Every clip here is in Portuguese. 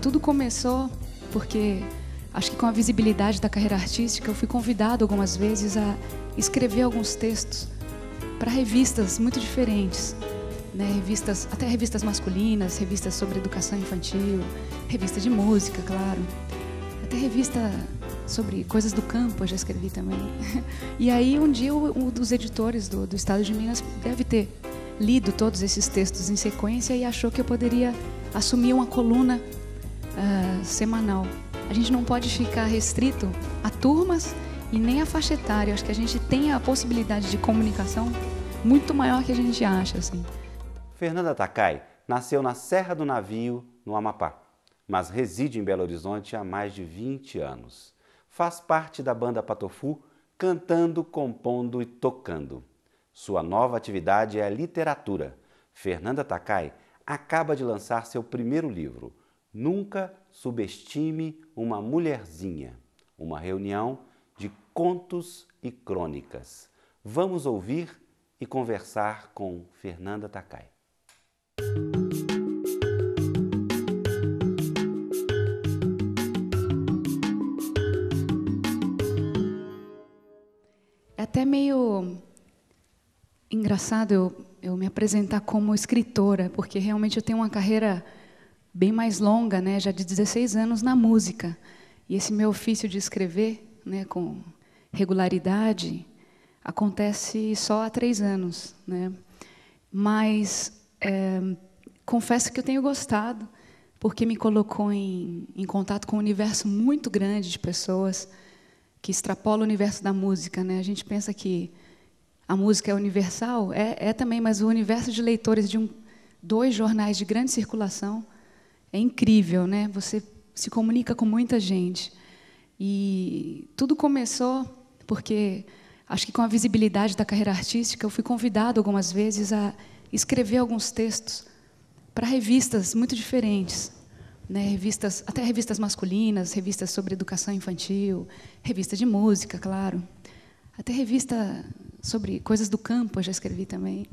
Tudo começou porque acho que com a visibilidade da carreira artística eu fui convidado algumas vezes a escrever alguns textos para revistas muito diferentes, né? Até revistas masculinas, revistas sobre educação infantil, revista de música, claro, até revista sobre coisas do campo eu já escrevi também. E aí um dia um dos editores do estado de Minas deve ter lido todos esses textos em sequência e achou que eu poderia assumir uma coluna semanal. A gente não pode ficar restrito a turmas e nem a faixa etária. Acho que a gente tem a possibilidade de comunicação muito maior que a gente acha, assim. Fernanda Takai nasceu na Serra do Navio, no Amapá, mas reside em Belo Horizonte há mais de 20 anos. Faz parte da banda Patofu, cantando, compondo e tocando. Sua nova atividade é a literatura. Fernanda Takai acaba de lançar seu primeiro livro, Nunca Subestime uma Mulherzinha, uma reunião de contos e crônicas. Vamos ouvir e conversar com Fernanda Takai. É até meio engraçado eu me apresentar como escritora, porque realmente eu tenho uma carreira bem mais longa, né, já de 16 anos na música. E esse meu ofício de escrever, né, com regularidade, acontece só há 3 anos, né? Mas confesso que eu tenho gostado, porque me colocou em contato com um universo muito grande de pessoas que extrapola o universo da música, né? A gente pensa que a música é universal, é também, mas o universo de leitores de 2 jornais de grande circulação é incrível, né? Você se comunica com muita gente. E tudo começou porque acho que com a visibilidade da carreira artística eu fui convidado algumas vezes a escrever alguns textos para revistas muito diferentes, né? Até revistas masculinas, revistas sobre educação infantil, revista de música, claro, até revista sobre coisas do campo eu já escrevi também.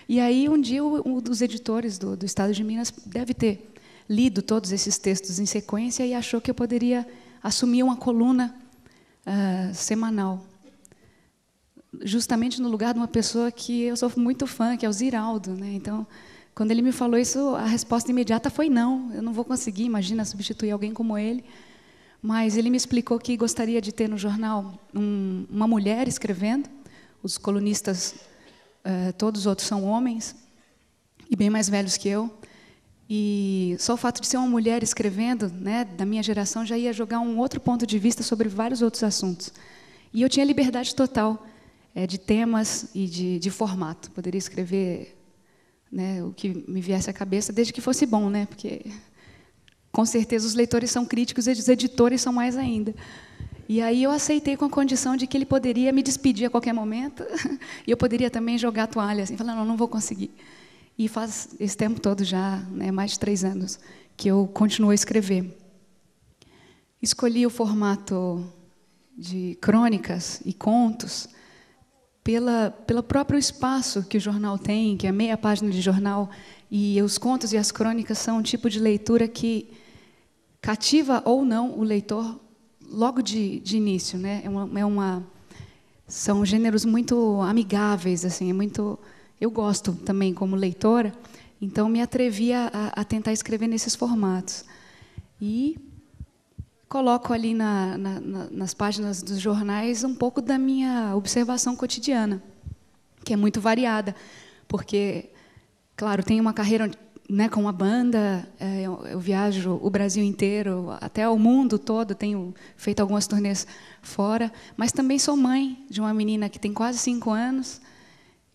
E aí um dia um dos editores do estado de Minas deve ter lido todos esses textos em sequência e achou que eu poderia assumir uma coluna semanal, justamente no lugar de uma pessoa que eu sou muito fã, que é o Ziraldo, né? Então, quando ele me falou isso, a resposta imediata foi não, eu não vou conseguir, imagina, substituir alguém como ele. Mas ele me explicou que gostaria de ter no jornal uma mulher escrevendo, os colunistas, todos os outros são homens, e bem mais velhos que eu. E só o fato de ser uma mulher escrevendo, né, da minha geração, já ia jogar um outro ponto de vista sobre vários outros assuntos. E eu tinha liberdade total de temas e de formato. Poderia escrever, né, o que me viesse à cabeça, desde que fosse bom, né, porque, com certeza, os leitores são críticos e os editores são mais ainda. E aí eu aceitei com a condição de que ele poderia me despedir a qualquer momento e eu poderia também jogar a toalha, assim, falar, não vou conseguir. E faz esse tempo todo já, né, mais de 3 anos, que eu continuo a escrever. Escolhi o formato de crônicas e contos pelo próprio espaço que o jornal tem, que é meia página de jornal, e os contos e as crônicas são um tipo de leitura que cativa ou não o leitor logo de início, né? São gêneros muito amigáveis, assim, eu gosto também como leitora, então me atrevi a tentar escrever nesses formatos. E coloco ali nas páginas dos jornais um pouco da minha observação cotidiana, que é muito variada, porque, claro, tenho uma carreira, né, com uma banda, eu viajo o Brasil inteiro, até o mundo todo, tenho feito algumas turnês fora, mas também sou mãe de uma menina que tem quase 5 anos,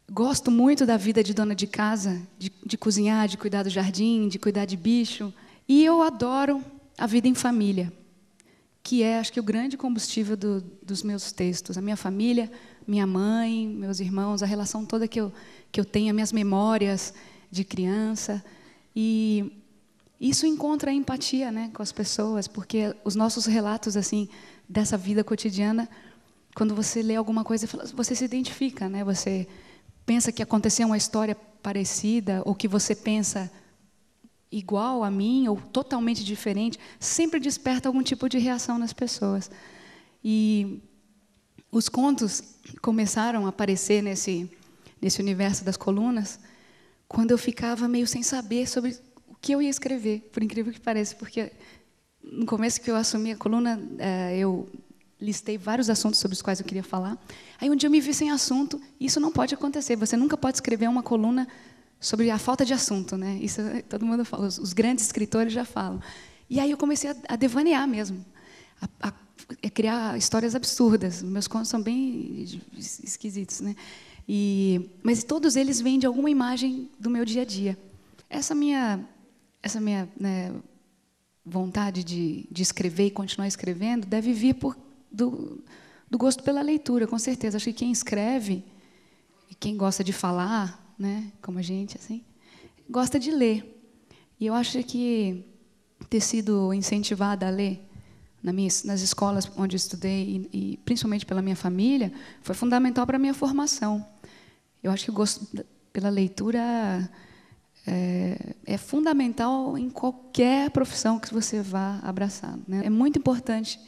gosto muito da vida de dona de casa, de cozinhar, de cuidar do jardim, de cuidar de bicho, e eu adoro a vida em família, que é, acho que, o grande combustível dos meus textos. A minha família, minha mãe, meus irmãos, a relação toda que eu tenho, as minhas memórias de criança. E isso encontra empatia, né, com as pessoas, porque os nossos relatos assim dessa vida cotidiana, quando você lê alguma coisa, você se identifica, né? Você pensa que aconteceu uma história parecida, ou que você pensa igual a mim ou totalmente diferente, sempre desperta algum tipo de reação nas pessoas. E os contos começaram a aparecer nesse universo das colunas quando eu ficava meio sem saber sobre o que eu ia escrever, por incrível que pareça, porque no começo que eu assumi a coluna, eu listei vários assuntos sobre os quais eu queria falar. Aí um dia eu me vi sem assunto, e isso não pode acontecer. Você nunca pode escrever uma coluna sobre a falta de assunto, né? Isso todo mundo fala, os grandes escritores já falam. E aí eu comecei a devanear mesmo, a criar histórias absurdas. Meus contos são bem esquisitos, né? Mas todos eles vêm de alguma imagem do meu dia a dia. Essa minha né, vontade de escrever e continuar escrevendo deve vir do gosto pela leitura, com certeza. Acho que quem escreve e quem gosta de falar, né, como a gente, assim, gosta de ler. E eu acho que ter sido incentivada a ler nas escolas onde eu estudei e principalmente pela minha família foi fundamental para a minha formação. Eu acho que o gosto pela leitura é fundamental em qualquer profissão que você vá abraçar, né? É muito importante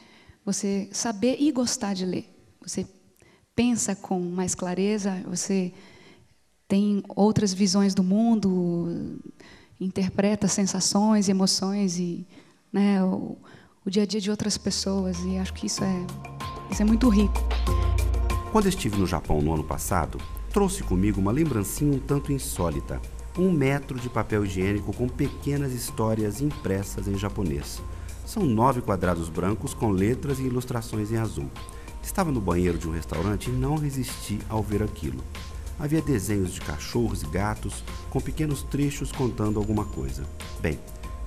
você saber e gostar de ler. Você pensa com mais clareza, você tem outras visões do mundo, interpreta sensações, emoções e, né, o dia a dia de outras pessoas. E acho que isso é muito rico. Quando estive no Japão no ano passado, trouxe comigo uma lembrancinha um tanto insólita. 1 metro de papel higiênico com pequenas histórias impressas em japonês. São 9 quadrados brancos com letras e ilustrações em azul. Estava no banheiro de um restaurante e não resisti ao ver aquilo. Havia desenhos de cachorros e gatos, com pequenos trechos contando alguma coisa. Bem,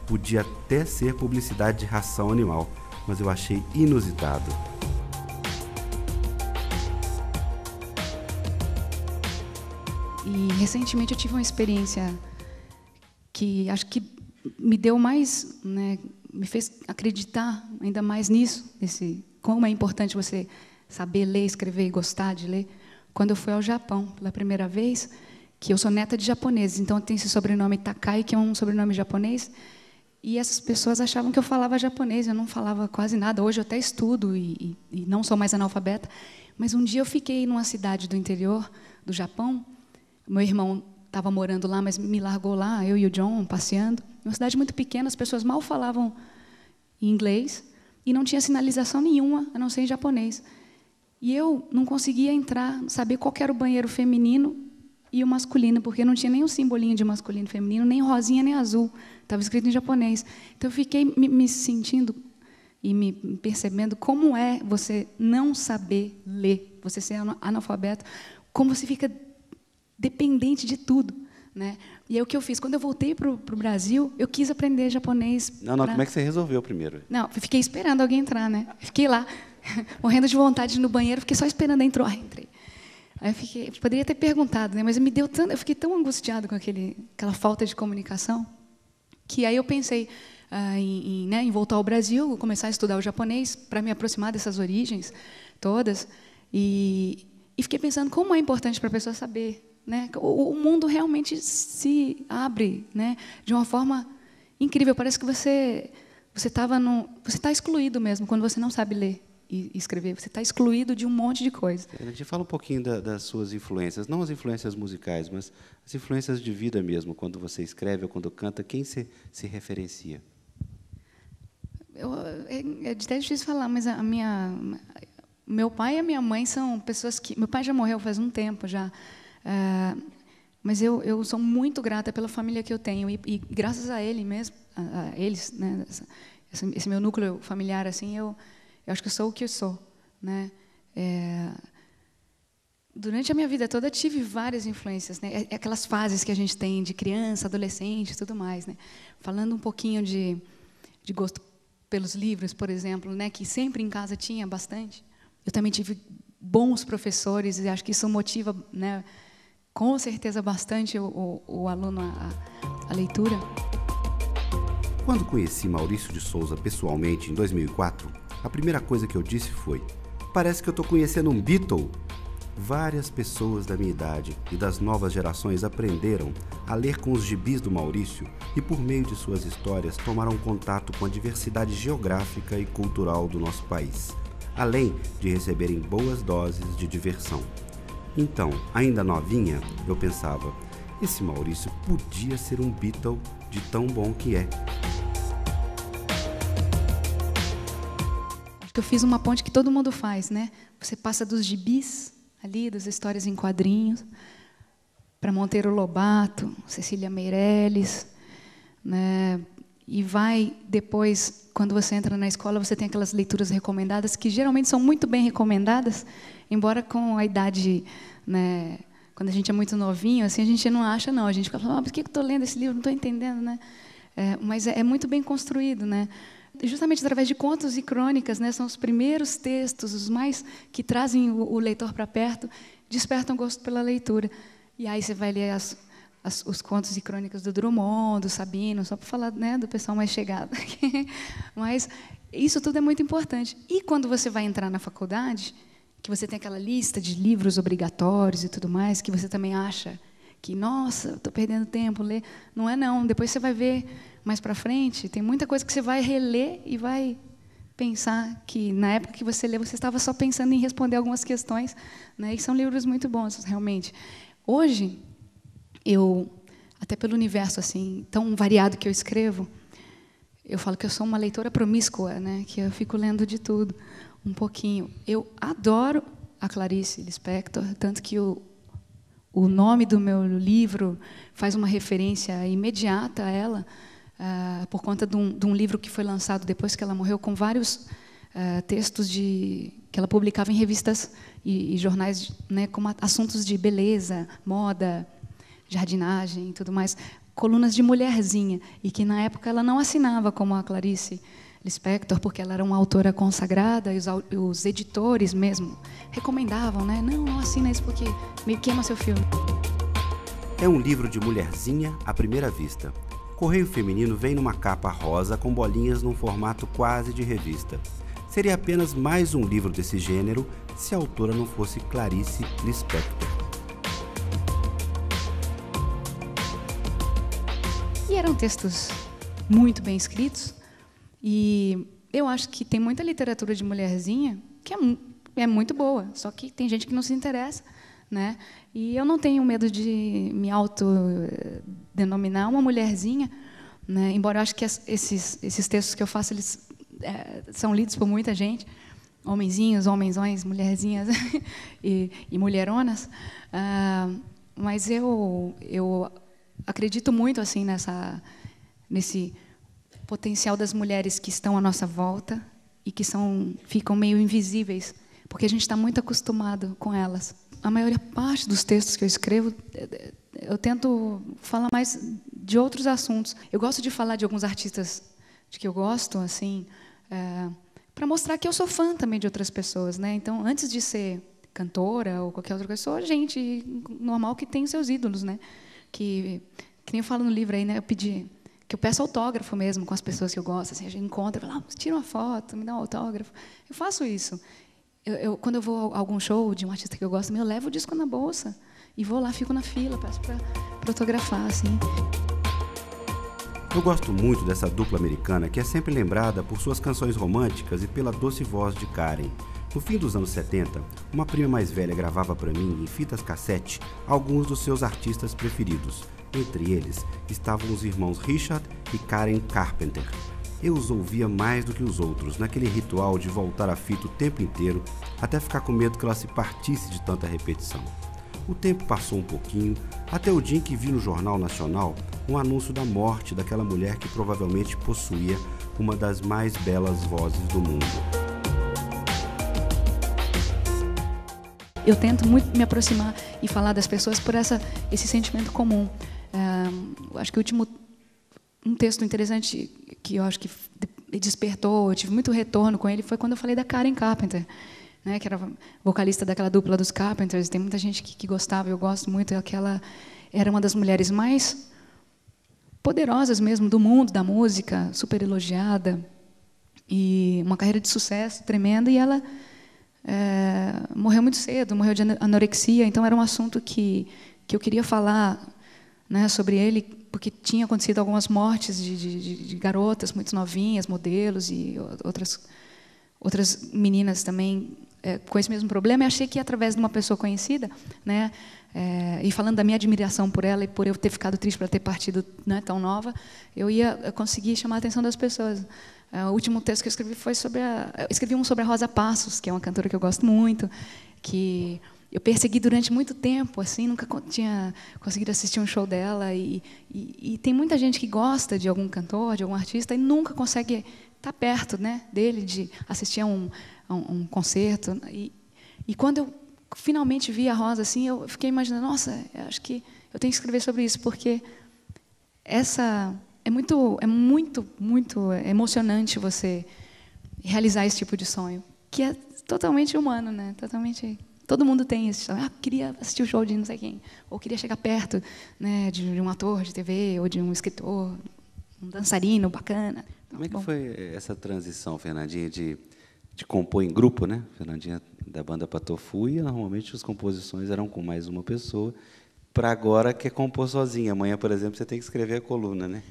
podia até ser publicidade de ração animal, mas eu achei inusitado. E recentemente eu tive uma experiência que acho que me deu mais, né, me fez acreditar ainda mais nisso, como é importante você saber ler, escrever e gostar de ler. Quando eu fui ao Japão pela primeira vez, que eu sou neta de japoneses, então tem esse sobrenome Takai, que é um sobrenome japonês, e essas pessoas achavam que eu falava japonês, eu não falava quase nada. Hoje eu até estudo e não sou mais analfabeta, mas um dia eu fiquei numa cidade do interior do Japão. Meu irmão estava morando lá, mas me largou lá, eu e o John, passeando. Uma cidade muito pequena, as pessoas mal falavam inglês e não tinha sinalização nenhuma, a não ser em japonês. E eu não conseguia entrar, saber qual era o banheiro feminino e o masculino, porque não tinha nem um simbolinho de masculino e feminino, nem rosinha, nem azul. Estava escrito em japonês. Então, eu fiquei me sentindo e me percebendo como é você não saber ler, você ser analfabeto, como você fica dependente de tudo, né? E aí o que eu fiz? Quando eu voltei para o Brasil, eu quis aprender japonês. Como é que você resolveu primeiro? Não, eu fiquei esperando alguém entrar, né? Fiquei lá, morrendo de vontade de ir no banheiro, fiquei só esperando, entrou. Entrei. Aí eu poderia ter perguntado, né? Mas eu fiquei tão angustiado com aquela falta de comunicação, que aí eu pensei em voltar ao Brasil, começar a estudar o japonês para me aproximar dessas origens todas, e fiquei pensando como é importante para a pessoa saber, né? O mundo realmente se abre, né, de uma forma incrível. Parece que você está excluído mesmo quando você não sabe ler e escrever. Você está excluído de um monte de coisa. A gente fala um pouquinho das suas influências, não as influências musicais, mas as influências de vida mesmo. Quando você escreve ou quando canta, quem se referencia? É até difícil falar, mas meu pai e a minha mãe são pessoas que... Meu pai já morreu faz um tempo já. Mas eu sou muito grata pela família que eu tenho e graças a ele mesmo, a eles, né, esse meu núcleo familiar, assim, eu acho que eu sou o que eu sou, né? Durante a minha vida toda tive várias influências, né? Aquelas fases que a gente tem de criança, adolescente, e tudo mais, né? Falando um pouquinho de gosto pelos livros, por exemplo, né, que sempre em casa tinha bastante. Eu também tive bons professores e acho que isso motiva, né, com certeza bastante o aluno a leitura. Quando conheci Maurício de Souza pessoalmente em 2004, a primeira coisa que eu disse foi: parece que eu estou conhecendo um Beatle. várias pessoas da minha idade e das novas gerações aprenderam a ler com os gibis do Maurício e, por meio de suas histórias, tomaram contato com a diversidade geográfica e cultural do nosso país, além de receberem boas doses de diversão. Então, ainda novinha, eu pensava, esse Maurício podia ser um Beatle de tão bom que é. Acho que eu fiz uma ponte que todo mundo faz, né? Você passa dos gibis ali, das histórias em quadrinhos, para Monteiro Lobato, Cecília Meirelles, né? E vai depois, quando você entra na escola, você tem aquelas leituras recomendadas, que geralmente são muito bem recomendadas, embora com a idade, né, quando a gente é muito novinho, assim, a gente não acha, não. A gente fica falando, por que eu estou lendo esse livro? Não estou entendendo, né? Mas é muito bem construído, né? Justamente através de contos e crônicas, né, são os primeiros textos, os mais que trazem o leitor para perto, despertam gosto pela leitura. E aí você vai ler os contos e crônicas do Drummond, do Sabino, só para falar, né, do pessoal mais chegado. Mas isso tudo é muito importante. E quando você vai entrar na faculdade, que você tem aquela lista de livros obrigatórios e tudo mais, que você também acha que, nossa, estou perdendo tempo, ler. Não é, não. Depois você vai ver mais para frente, tem muita coisa que você vai reler e vai pensar que, na época que você lê, você estava só pensando em responder algumas questões, né? E são livros muito bons, realmente. Hoje, até pelo universo assim tão variado que eu escrevo, eu falo que eu sou uma leitora promíscua, né? Que eu fico lendo de tudo, um pouquinho. Eu adoro a Clarice Lispector, tanto que o nome do meu livro faz uma referência imediata a ela, por conta de um livro que foi lançado depois que ela morreu, com vários textos que ela publicava em revistas e jornais, né, como assuntos de beleza, moda, jardinagem e tudo mais, colunas de mulherzinha, e que, na época, ela não assinava como a Clarice Lispector, porque ela era uma autora consagrada, e os editores mesmo recomendavam, né? Não assina isso porque meio queima seu filme. É um livro de mulherzinha à primeira vista. Correio Feminino vem numa capa rosa com bolinhas num formato quase de revista. Seria apenas mais um livro desse gênero se a autora não fosse Clarice Lispector. E eram textos muito bem escritos, e eu acho que tem muita literatura de mulherzinha que é muito boa, só que tem gente que não se interessa, né? E eu não tenho medo de me autodenominar uma mulherzinha, né? Embora eu acho que esses textos que eu faço, eles são lidos por muita gente, homenzinhos, homenzões, mulherzinhas e mulheronas, mas eu acredito muito assim nesse potencial das mulheres que estão à nossa volta e que ficam meio invisíveis, porque a gente está muito acostumado com elas. A maior parte dos textos que eu escrevo, eu tento falar mais de outros assuntos. Eu gosto de falar de alguns artistas de que eu gosto, assim, para mostrar que eu sou fã também de outras pessoas, né? Então, antes de ser cantora ou qualquer outra coisa, sou gente normal que tem os seus ídolos, né? Que nem eu falo no livro aí, né? Eu peço autógrafo mesmo com as pessoas que eu gosto. Assim, a gente encontra, fala, tira uma foto, me dá um autógrafo. Eu faço isso. Quando eu vou a algum show de um artista que eu gosto, eu levo o disco na bolsa e vou lá, fico na fila, peço para fotografar, assim. Eu gosto muito dessa dupla americana, que é sempre lembrada por suas canções românticas e pela doce voz de Karen. No fim dos anos 70, uma prima mais velha gravava para mim, em fitas cassete, alguns dos seus artistas preferidos. Entre eles estavam os irmãos Richard e Karen Carpenter. Eu os ouvia mais do que os outros, naquele ritual de voltar a fita o tempo inteiro, até ficar com medo que ela se partisse de tanta repetição. O tempo passou um pouquinho, até o dia em que vi no Jornal Nacional um anúncio da morte daquela mulher que provavelmente possuía uma das mais belas vozes do mundo. Eu tento muito me aproximar e falar das pessoas por esse sentimento comum. Acho que um texto interessante que eu acho que despertou, eu tive muito retorno com ele, foi quando eu falei da Karen Carpenter, né, que era vocalista daquela dupla dos Carpenters. Tem muita gente que gostava, eu gosto muito. Ela era uma das mulheres mais poderosas mesmo do mundo da música, super elogiada, e uma carreira de sucesso tremenda, e ela morreu muito cedo, morreu de anorexia, então era um assunto que eu queria falar, né, sobre ele, porque tinha acontecido algumas mortes de garotas muito novinhas, modelos e outras meninas também com esse mesmo problema. E achei que, através de uma pessoa conhecida, né, e falando da minha admiração por ela e por eu ter ficado triste por ela ter partido, né, tão nova, eu ia conseguir chamar a atenção das pessoas. O último texto que eu escrevi foi sobre eu escrevi um sobre a Rosa Passos, que é uma cantora que eu gosto muito, que eu persegui durante muito tempo, assim, nunca tinha conseguido assistir um show dela. E tem muita gente que gosta de algum cantor, de algum artista, e nunca consegue estar perto, né, dele, de assistir a um concerto. E quando eu finalmente vi a Rosa, assim, eu fiquei imaginando, nossa, eu acho que eu tenho que escrever sobre isso, porque é muito emocionante você realizar esse tipo de sonho, que é totalmente humano, né? Totalmente. Todo mundo tem esse sonho. Queria assistir o show de não sei quem, ou queria chegar perto, né, de um ator de TV ou de um escritor, um dançarino bacana. Então, como é que foi essa transição, Fernandinha, de compor em grupo, né? Fernandinha da banda Patofu, e normalmente as composições eram com mais uma pessoa, para agora que é compor sozinha. Amanhã, por exemplo, você tem que escrever a coluna, né?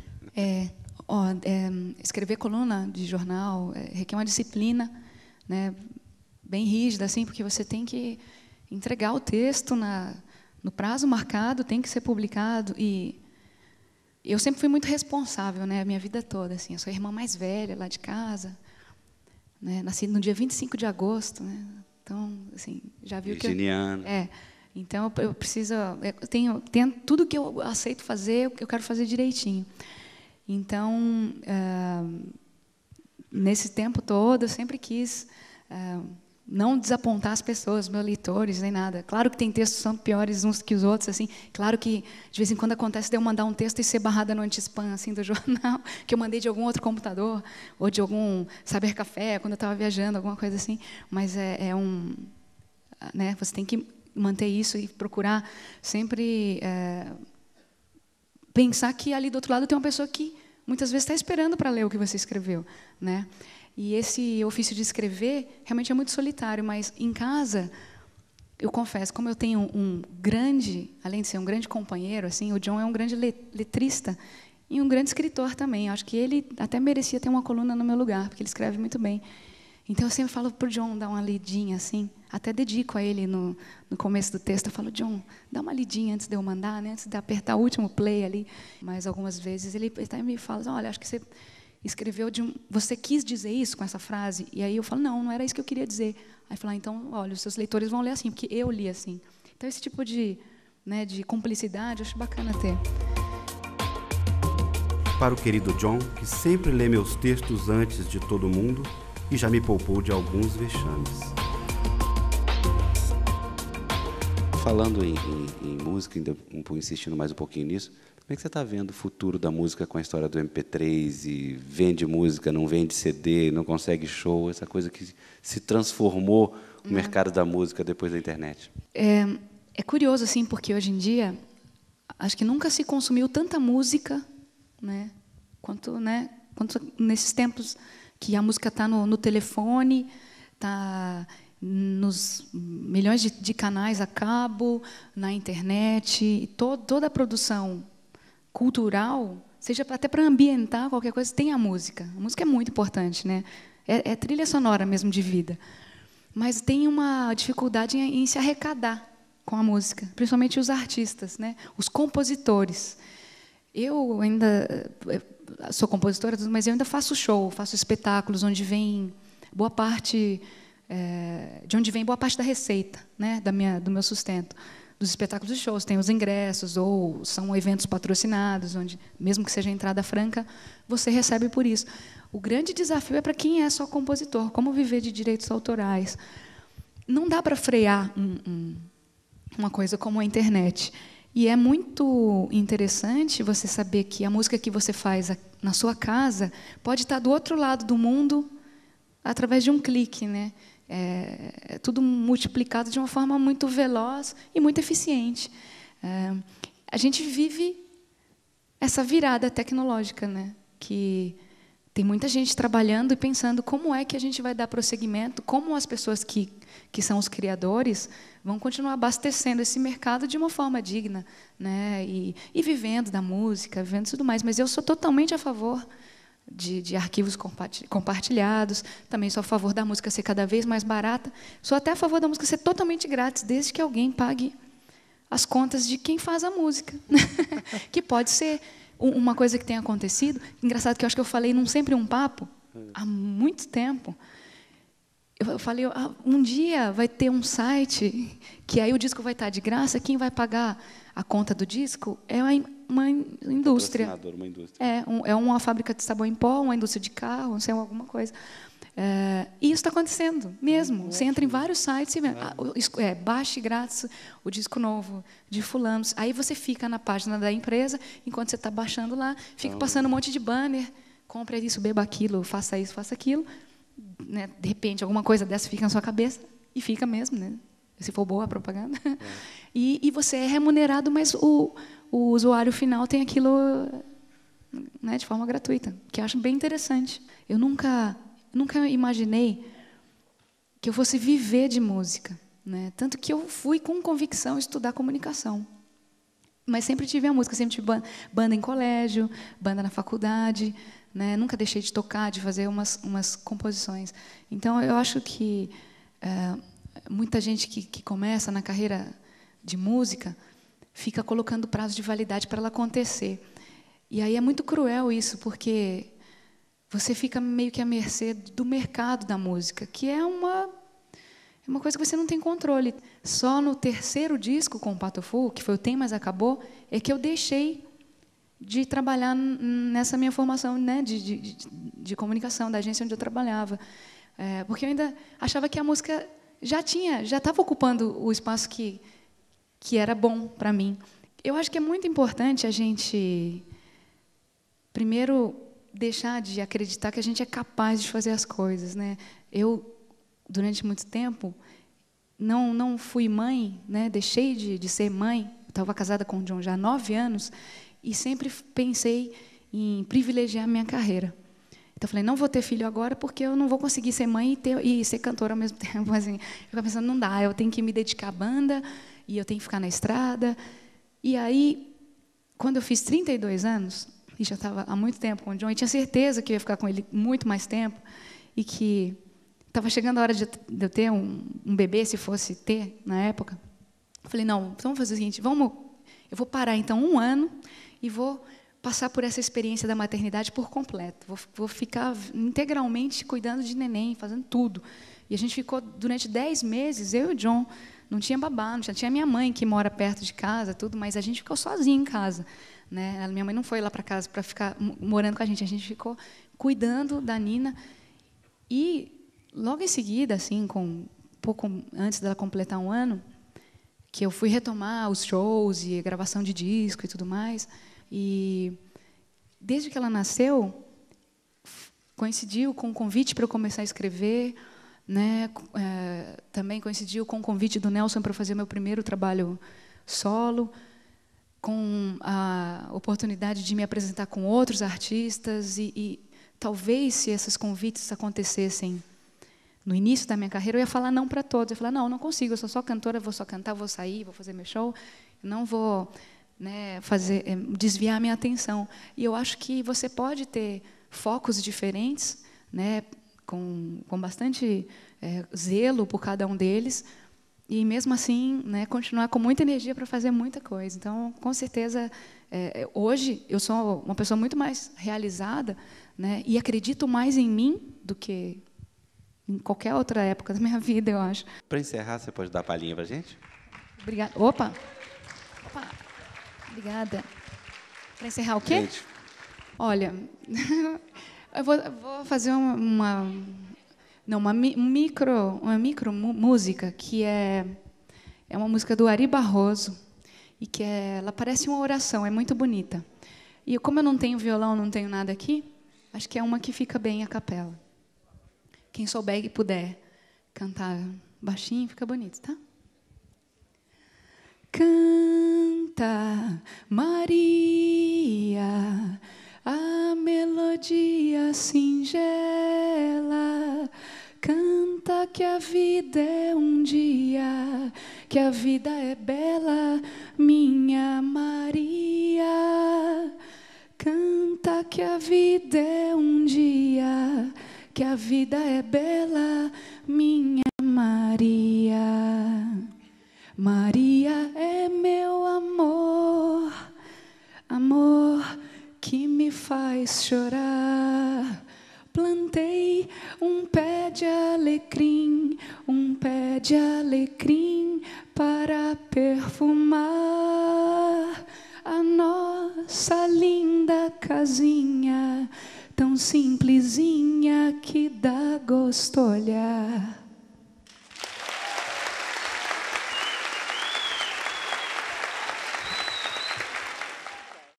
Escrever coluna de jornal requer uma disciplina, né, bem rígida, assim, porque você tem que entregar o texto no prazo marcado, tem que ser publicado. E eu sempre fui muito responsável, né, a minha vida toda. Assim, eu sou a irmã mais velha lá de casa, né, nasci no dia 25 de agosto, né, então, assim, já viu que virginiana. Então eu preciso, eu tenho tudo que eu aceito fazer, eu quero fazer direitinho. Então, nesse tempo todo, eu sempre quis não desapontar as pessoas, meus leitores, nem nada. Claro que tem textos que são piores uns que os outros, assim. Claro que, de vez em quando, acontece de eu mandar um texto e ser barrada no anti-spam, assim, do jornal, que eu mandei de algum outro computador, ou de algum cybercafé, quando eu estava viajando, alguma coisa assim. Mas né, você tem que manter isso e procurar sempre pensar que ali do outro lado tem uma pessoa que muitas vezes está esperando para ler o que você escreveu, né? E esse ofício de escrever realmente é muito solitário, mas em casa, eu confesso, como eu tenho além de ser um grande companheiro, assim, o John é um grande letrista e um grande escritor também. Eu acho que ele até merecia ter uma coluna no meu lugar, porque ele escreve muito bem. Então, eu sempre falo para o John dar uma lidinha, assim, até dedico a ele no começo do texto, eu falo, John, dá uma lidinha antes de eu mandar, né, antes de apertar o último play ali. Mas, algumas vezes, ele até me fala, olha, acho que você escreveu você quis dizer isso com essa frase? E aí eu falo, não era isso que eu queria dizer. Aí fala, então, olha, os seus leitores vão ler assim, porque eu li assim. Então, esse tipo de cumplicidade, eu acho bacana ter. Para o querido John, que sempre lê meus textos antes de todo mundo e já me poupou de alguns vexames. Falando em música, ainda insistindo mais um pouquinho nisso, como é que você está vendo o futuro da música com a história do MP3 e vende música, não vende CD, não consegue show, essa coisa que se transformou o mercado da música depois da internet? É curioso, assim, porque hoje em dia acho que nunca se consumiu tanta música, né, quanto nesses tempos que a música está no telefone, está nos milhões de canais a cabo, na internet, e toda a produção cultural, seja até para ambientar qualquer coisa, tem a música. A música é muito importante, né? É trilha sonora mesmo de vida. Mas tem uma dificuldade em se arrecadar com a música, principalmente os artistas, né? Os compositores. Eu ainda sou compositora, mas eu ainda faço show, faço espetáculos onde vem boa parte da receita, né, do meu sustento. Dos espetáculos e shows, tem os ingressos, ou são eventos patrocinados, onde, mesmo que seja entrada franca, você recebe por isso. O grande desafio é para quem é só compositor, como viver de direitos autorais. Não dá para frear uma coisa como a internet. E é muito interessante você saber que a música que você faz na sua casa pode estar do outro lado do mundo através de um clique, né? É tudo multiplicado de uma forma muito veloz e muito eficiente. A gente vive essa virada tecnológica, né? Que tem muita gente trabalhando e pensando como é que a gente vai dar prosseguimento, como as pessoas que que são os criadores, vão continuar abastecendo esse mercado de uma forma digna, né? E vivendo da música, vivendo tudo mais. Mas eu sou totalmente a favor de arquivos compartilhados, também sou a favor da música ser cada vez mais barata, sou até a favor da música ser totalmente grátis, desde que alguém pague as contas de quem faz a música. Que pode ser uma coisa que tem acontecido. Engraçado que eu acho que eu falei num Sempre um Papo, há muito tempo. Eu falei, um dia vai ter um site que aí o disco vai estar de graça, quem vai pagar a conta do disco é uma indústria. Uma indústria. É uma fábrica de sabão em pó, uma indústria de carro, não sei, alguma coisa. E isso está acontecendo mesmo. Você entra em vários sites e vê, baixe grátis o disco novo de fulanos. Aí você fica na página da empresa, enquanto você está baixando lá, fica passando um monte de banner, compre isso, beba aquilo, faça isso, faça aquilo. Né? De repente, alguma coisa dessa fica na sua cabeça, e fica mesmo, né? Se for boa a propaganda. E você é remunerado, mas o usuário final tem aquilo, né, de forma gratuita, que eu acho bem interessante. Eu nunca imaginei que eu fosse viver de música, né? Tanto que eu fui com convicção estudar comunicação. Mas sempre tive a música, sempre tive banda em colégio, banda na faculdade, né? Nunca deixei de tocar, de fazer umas composições. Então, eu acho que muita gente que começa na carreira de música fica colocando prazo de validade para ela acontecer. E aí é muito cruel isso, porque você fica meio que à mercê do mercado da música, que é uma coisa que você não tem controle. Só no terceiro disco com o Patofu, que foi o Tem Mas Acabou, é que eu deixei de trabalhar nessa minha formação, né, de comunicação, da agência onde eu trabalhava. Porque eu ainda achava que a música já estava ocupando o espaço que era bom para mim. Eu acho que é muito importante a gente, primeiro, deixar de acreditar que a gente é capaz de fazer as coisas, né? Eu, durante muito tempo, não fui mãe, né? Deixei de ser mãe. Estava casada com o John já há 9 anos e sempre pensei em privilegiar a minha carreira. Então, eu falei, não vou ter filho agora porque eu não vou conseguir ser mãe e ser cantora ao mesmo tempo. Assim, eu ficava pensando, não dá, eu tenho que me dedicar à banda e eu tenho que ficar na estrada. E aí, quando eu fiz 32 anos, e já estava há muito tempo com o John, e tinha certeza que eu ia ficar com ele muito mais tempo, e que estava chegando a hora de eu ter um bebê, se fosse ter, na época. Eu falei, não, vamos fazer o seguinte, eu vou parar, então, 1 ano e vou passar por essa experiência da maternidade por completo. Vou ficar integralmente cuidando de neném, fazendo tudo. E a gente ficou, durante 10 meses, eu e o John, não tinha babá, não tinha minha mãe, que mora perto de casa, tudo, mas a gente ficou sozinho em casa. Né? Minha mãe não foi lá para casa para ficar morando com a gente ficou cuidando da Nina. E, logo em seguida, assim, pouco antes dela completar 1 ano, que eu fui retomar os shows e a gravação de disco e tudo mais. E, desde que ela nasceu, coincidiu com o convite para eu começar a escrever, né? Também coincidiu com o convite do Nelson para fazer meu primeiro trabalho solo, com a oportunidade de me apresentar com outros artistas e talvez, se esses convites acontecessem no início da minha carreira, eu ia falar não para todos. Eu ia falar, não consigo, eu sou só cantora, vou só cantar, vou sair, vou fazer meu show, não vou, né, desviar a minha atenção. E eu acho que você pode ter focos diferentes, né, com bastante zelo por cada um deles, e, mesmo assim, né, continuar com muita energia para fazer muita coisa. Então, com certeza, hoje, eu sou uma pessoa muito mais realizada, né, e acredito mais em mim do que em qualquer outra época da minha vida, eu acho. Para encerrar, você pode dar a palhinha para a gente? Obrigada. Opa! Obrigada. Para encerrar o quê? Gente. Olha, eu vou fazer uma micro música que é uma música do Ari Barroso e que ela parece uma oração, é muito bonita. E como eu não tenho violão, não tenho nada aqui, acho que é uma que fica bem a capela. Quem souber e puder cantar baixinho, fica bonito, tá? Canta, Maria, a melodia singela. Canta, que a vida é um dia, que a vida é bela, minha Maria. Canta que a vida é um dia, que a vida é bela, minha Maria. Maria é meu amor, amor que me faz chorar. Plantei um pé de alecrim, um pé de alecrim para perfumar a nossa linda casinha, tão simplesinha que dá gosto olhar.